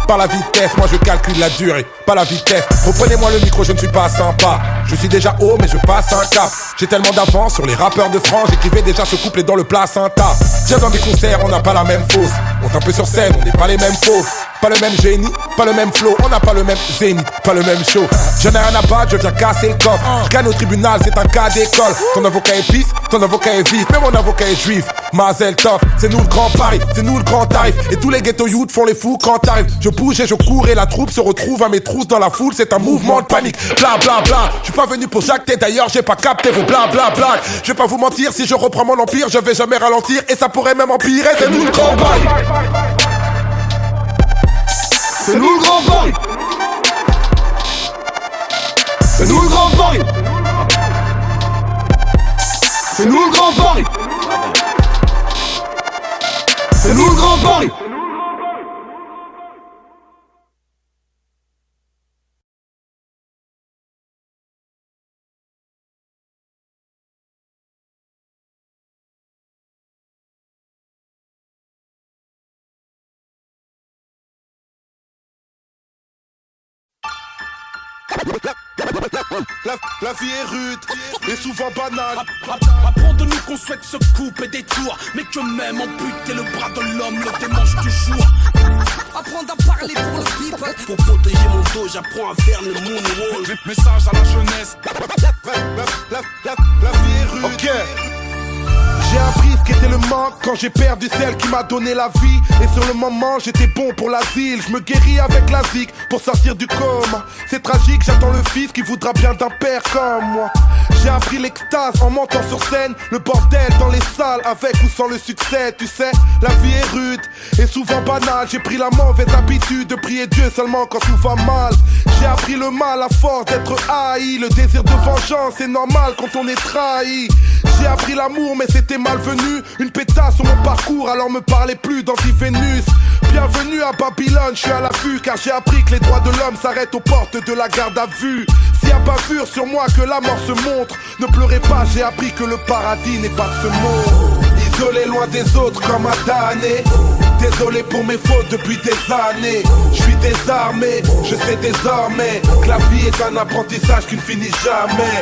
par la vitesse, moi je calcule la durée, pas la vitesse. Reprenez-moi le micro, je ne suis pas sympa. Je suis déjà haut, mais je passe un cap. J'ai tellement d'avance sur les rappeurs de France. J'écrivais déjà ce couplet dans le placenta. Viens dans des concerts, on n'a pas la même fosse. Monte un peu sur scène, on n'est pas les mêmes faux. Pas le même génie, pas le même flow. On n'a pas le même zénith, pas le même show. J'en ai rien à battre, je viens casser le coffre. Je gagne au tribunal, c'est un cas d'école. Ton avocat est pisse, ton avocat est vif. Mais mon avocat est juif, Mazel Tov. C'est nous le grand Paris, c'est nous le grand tarif. Et tous les ghetto youths font les fous quand t'arrives. Je bouge et je cours et la troupe se retrouve à mes trousses dans la foule. C'est un mouvement de panique, bla bla bla. Je suis pas venu pour jacter, d'ailleurs j'ai pas capté vos bla bla bla. Je vais pas vous mentir, si je reprends mon empire, je vais jamais ralentir. Et ça pourrait même empirer, c'est nous le grand Paris. C'est nous le grand Paris. C'est nous le grand Paris. C'est nous le grand Paris. C'est nous le grand Paris. La vie est rude et souvent banale. Apprends de nous qu'on souhaite se couper des tours, mais que même amputer le bras de l'homme le dimanche du jour. Apprendre à parler pour le people. Pour protéger mon dos, j'apprends à faire le moonwalk. Message à la jeunesse. La vie est rude. Ok. J'ai appris ce qu'était le manque quand j'ai perdu celle qui m'a donné la vie. Et sur le moment j'étais bon pour l'asile. Je me guéris avec la zik pour sortir du coma. C'est tragique, j'attends le fils qui voudra bien d'un père comme moi. J'ai appris l'extase en montant sur scène. Le bordel dans les salles avec ou sans le succès. Tu sais, la vie est rude et souvent banale. J'ai pris la mauvaise habitude de prier Dieu seulement quand tout va mal. J'ai appris le mal à force d'être haï. Le désir de vengeance est normal quand on est trahi. J'ai appris l'amour mais c'était malvenu. Une pétasse sur mon parcours, alors me parlez plus d'anti-Vénus. Bienvenue à Babylone, je suis à l'affût car j'ai appris que les droits de l'homme s'arrêtent aux portes de la garde à vue. S'il y a bavure sur moi que la mort se montre, ne pleurez pas, j'ai appris que le paradis n'est pas ce monde. Isolé loin des autres comme un damné. Désolé pour mes fautes depuis des années. Je suis désarmé, je sais désormais que la vie est un apprentissage qui ne finit jamais.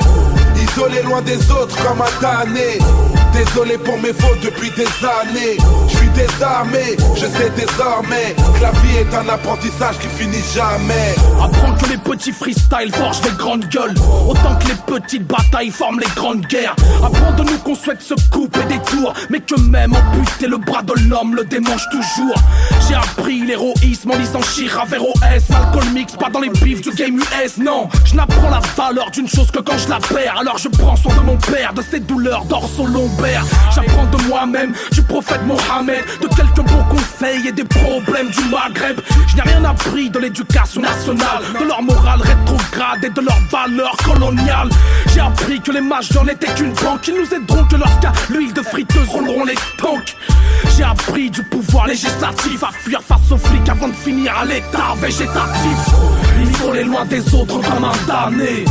Isolé loin des autres comme un damné. Désolé pour mes fautes depuis des années. Je suis désarmé, je sais désormais que la vie est un apprentissage qui finit jamais. Apprends que les petits freestyles forgent des grandes gueules, autant que les petites batailles forment les grandes guerres. Apprends de nous qu'on souhaite se couper des tours, mais que même amputer le bras de l'homme le démange toujours. J'ai appris l'héroïsme en lisant Chira vers OS. Alcool mix, pas dans les bifs du game US. Non, je n'apprends la valeur d'une chose que quand je la perds. Alors je prends soin de mon père, de ses douleurs dorsaux-lombaires. J'apprends de moi-même, du prophète Mohammed, de quelques bons conseils et des problèmes du Maghreb. Je n'ai rien appris de l'éducation nationale, de leur morale rétrograde et de leurs valeurs coloniales. J'ai appris que les majors n'étaient qu'une banque, ils nous aideront que lorsqu'à l'huile de friteuse rouleront les tanks. J'ai appris du pouvoir législatif à fuir face aux flics avant de finir à l'état végétatif. Isolé loin des autres comme un damné.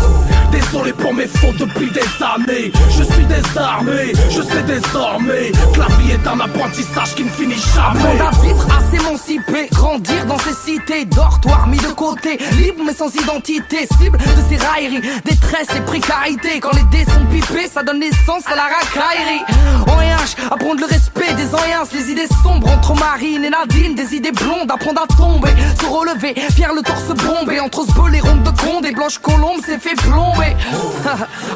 Désolé pour mes fautes depuis des années. Je suis désarmé, je sais désormais que la vie est un apprentissage qui ne finit jamais. Apprendre à vivre, à s'émanciper, grandir dans ces cités, dortoirs mis de côté, libre mais sans identité, cible de ces railleries, détresse et précarité. Quand les dés sont pipés, ça donne naissance à la racaillerie. En RH, apprendre le respect des anciens, des idées sombres entre Marine et Nadine, des idées blondes, apprendre à tomber, se relever, fier le torse bombé, entre ce bol et ronde de Conde et Blanche Colombe s'est fait plomber.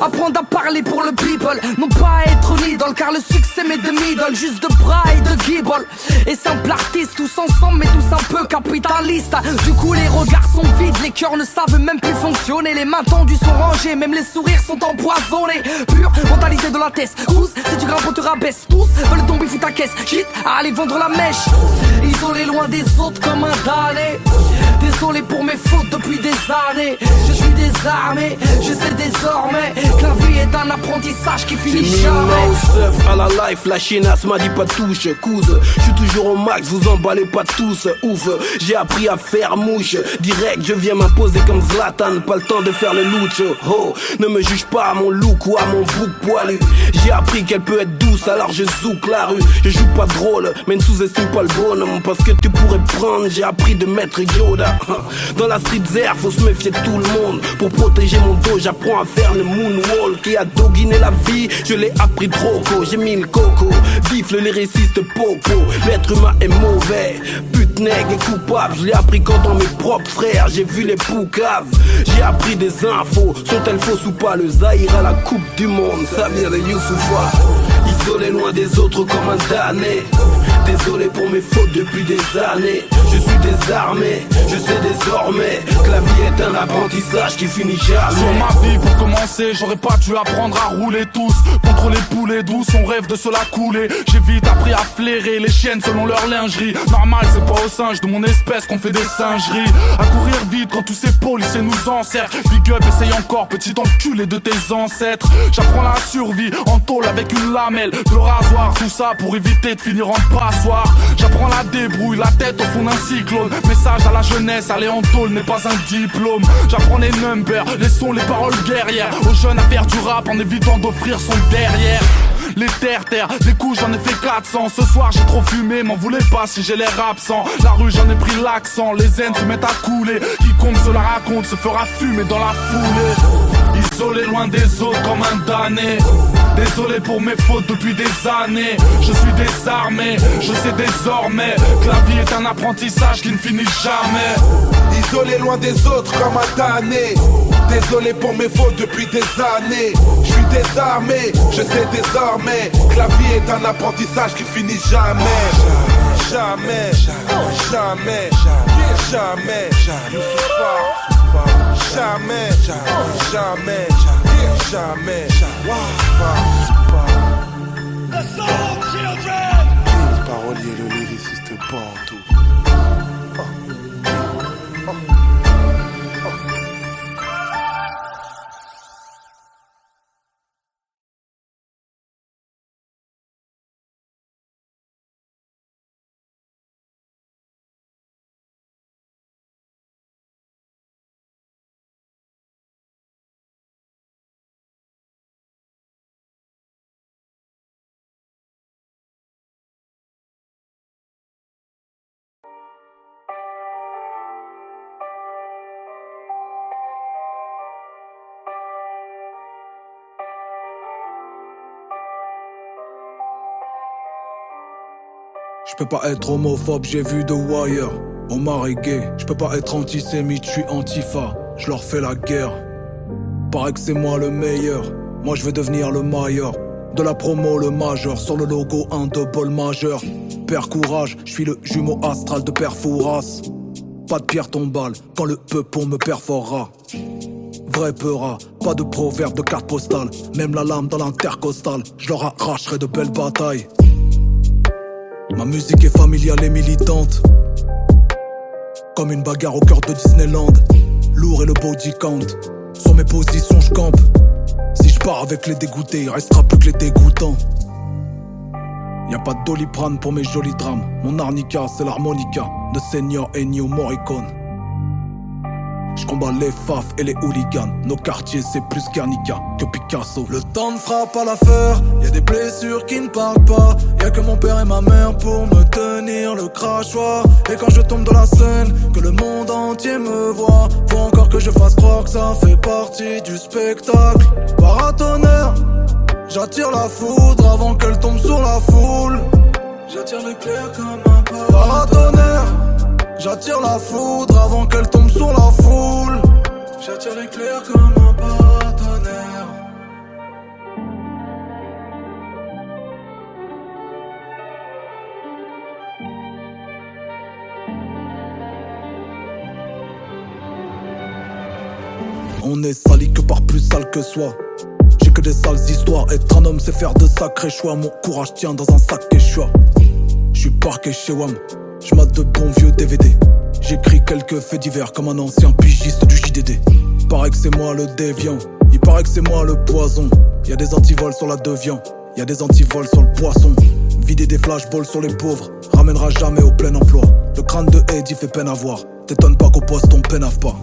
Apprendre à parler pour le people, non pas à être une idole, car le succès m'est de middle, juste de bras et de guibole. Et simple artiste, tous ensemble mais tous un peu capitalistes. Du coup les regards sont vides, les cœurs ne savent même plus fonctionner, les mains tendues sont rangées, même les sourires sont empoisonnés. Pure mentalité de la tête, tous, si tu grimpes on te rabaisse, tous veulent tomber fous ta caisse, quitte à aller vendre la mèche. Isolé loin des autres comme un damné, désolé pour mes fautes depuis des années. Je suis désarmé, je sais désormais que la vie est un apprentissage qui finit jamais. J'ai à la life, la chienasse m'a dit pas touche, couze. Je suis toujours au max, vous emballez pas tous, ouf. J'ai appris à faire mouche, direct je viens m'imposer comme Zlatan. Pas le temps de faire le lucho, oh. Ne me juge pas à mon look ou à mon bouc poilu. J'ai appris qu'elle peut être douce, alors je zouk la rue. Je joue pas drôle, mais ne sous-estime pas le bonhomme, parce que tu pourrais prendre, j'ai appris de mettre Yoda. Dans la street air, faut se méfier de tout le monde. Pour protéger mon dos, j'apprends à faire le moonwalk. Qui a doguiné la vie, je l'ai appris trop tôt. J'ai mis le coco, vif le lyriciste popo. L'être humain est mauvais, pute nègre et coupable. Je l'ai appris quand dans mes propres frères, j'ai vu les poucaves. J'ai appris des infos, sont-elles fausses ou pas? Le Zaïre à la coupe du monde, ça vient de Youssoufa. Isolé loin des autres comme un damné. Désolé pour mes fautes depuis des années. Je suis désarmé, je sais désormais que la vie est un apprentissage qui finit jamais. Sur ma vie pour commencer, j'aurais pas dû apprendre à rouler tous. Contre les poulets douces, on rêve de se la couler. J'ai vite appris à flairer les chiennes selon leur lingerie. Normal, c'est pas aux singes de mon espèce qu'on fait des singeries. À courir vite quand tous ces policiers nous encerclent. Big up, essaye encore, petit enculé de tes ancêtres. J'apprends la survie en tôle avec une lamelle, le rasoir, tout ça pour éviter de finir en passoire. J'apprends la débrouille, la tête au fond d'un cyclone. Message à la jeunesse, aller en tôle n'est pas un diplôme. J'apprends les numbers, les sons, les paroles guerrières. Aux jeunes à faire du rap en évitant d'offrir son derrière. Les terre, les coups j'en ai fait 400. Ce soir j'ai trop fumé, m'en voulez pas si j'ai l'air absent. La rue j'en ai pris l'accent, les haines se mettent à couler. Quiconque se la raconte se fera fumer dans la foulée. Isolé loin des autres comme un damné. Désolé pour mes fautes depuis des années. Je suis désarmé, je sais désormais que la vie est un apprentissage qui ne finit jamais. Isolé loin des autres comme un damné. Désolé pour mes fautes depuis des années. Je suis désarmé, je sais désormais que la vie est un apprentissage qui finit jamais. Jamais, jamais, jamais, jamais, jamais, jamais, jamais. Le parolier, le lyriciste partout. Je peux pas être homophobe, j'ai vu The Wire. Omar est gay, je peux pas être antisémite, je suis antifa. Je leur fais la guerre. Paraît que c'est moi le meilleur. Moi je vais devenir le meilleur. De la promo le majeur, sur le logo un double majeur. Père courage, je suis le jumeau astral de Père Fouras. Pas de pierre tombale quand le peupon me perforera. Vrai peura, pas de proverbe de carte postale. Même la lame dans l'intercostale, je leur arracherai de belles batailles. Ma musique est familiale et militante. Comme une bagarre au cœur de Disneyland. Lourd et le body count. Sur mes positions je campe. Si je pars avec les dégoûtés, il restera plus que les dégoûtants. Y'a pas de Doliprane pour mes jolis drames. Mon arnica c'est l'harmonica de Senior Ennio Morricone. Je combats les faf et les hooligans. Nos quartiers c'est plus Guernica que Picasso. Le temps ne fera pas l'affaire. Y'a des blessures qui ne parlent pas. Y'a que mon père et ma mère pour me tenir le crachoir. Et quand je tombe dans la scène, que le monde entier me voit, faut encore que je fasse croire que ça fait partie du spectacle. Paratonnerre, j'attire la foudre avant qu'elle tombe sur la foule. J'attire l'éclair comme un paratonnerre. J'attire la foudre avant qu'elle tombe sur la foule. J'attire l'éclair comme un paratonnerre. On est sali que par plus sale que soi. J'ai que des sales histoires. Être un homme c'est faire de sacrés choix. Mon courage tient dans un sac Quechua. J'suis parqué chez WAM. J'mate de bons vieux DVD. J'écris quelques faits divers comme un ancien pigiste du JDD. Paraît que c'est moi le déviant. Il paraît que c'est moi le poison. Y'a des antivols sur la Deviant. Y'a des antivols sur le poisson. Vider des flashballs sur les pauvres ramènera jamais au plein emploi. Le crâne de Eddie fait peine à voir. T'étonnes pas qu'au poste on pénave pas.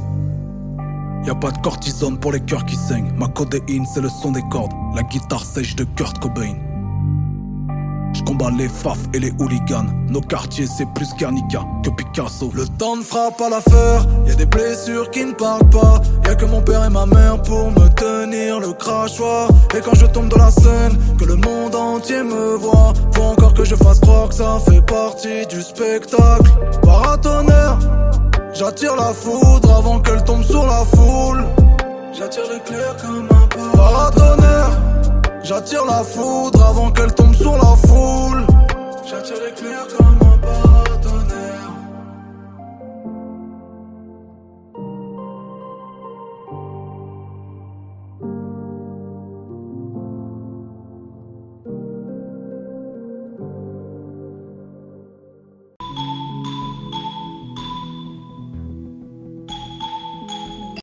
Y'a pas de cortisone pour les cœurs qui saignent. Ma codéine c'est le son des cordes. La guitare sèche de Kurt Cobain. J'combats les faf et les hooligans. Nos quartiers c'est plus Guernica que Picasso. Le temps ne fera pas l'affaire. Y'a des blessures qui ne partent pas. Y'a que mon père et ma mère pour me tenir le crachoir. Et quand je tombe dans la scène, que le monde entier me voit. Faut encore que je fasse croire que ça fait partie du spectacle. Paratonnerre. J'attire la foudre avant qu'elle tombe sur la foule. J'attire l'éclair comme un paratonnerre. J'attire la foudre avant qu'elle tombe sur la foule. J'attire l'éclair comme un paratonnerre.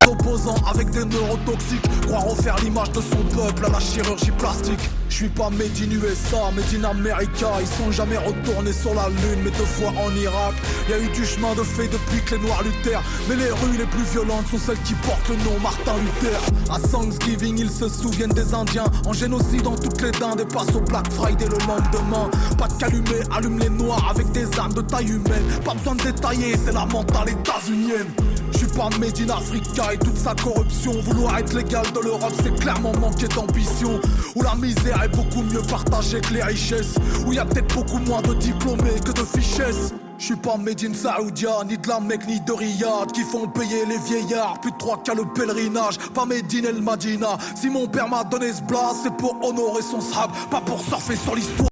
Opposant avec des neurotoxiques, croire refaire l'image de son peuple à la chirurgie plastique. Je suis pas made in USA, made in America. Ils sont jamais retournés sur la lune, mais 2 fois en Irak. Y'a eu du chemin de fait depuis que les noirs luttèrent. Mais les rues les plus violentes sont celles qui portent le nom Martin Luther. À Thanksgiving ils se souviennent des Indiens. En génocide dans toutes les dindes et passent au Black Friday le lendemain. Pas de calumet, allume les noirs avec des armes de taille humaine. Pas besoin de détailler, c'est la mentale états-unienne. Je suis pas made in Africa et toute sa corruption. Vouloir être légal de l'Europe c'est clairement manquer d'ambition. Où la misère est beaucoup mieux partagée que les richesses. Où y a peut-être beaucoup moins de diplômés que de fichesses. Je suis pas made in Saoudia, ni de la Mecque ni de Riyad qui font payer les vieillards, plus de 3 cas le pèlerinage. Pas made in El Madina. Si mon père m'a donné ce blast c'est pour honorer son sahab, pas pour surfer sur l'histoire.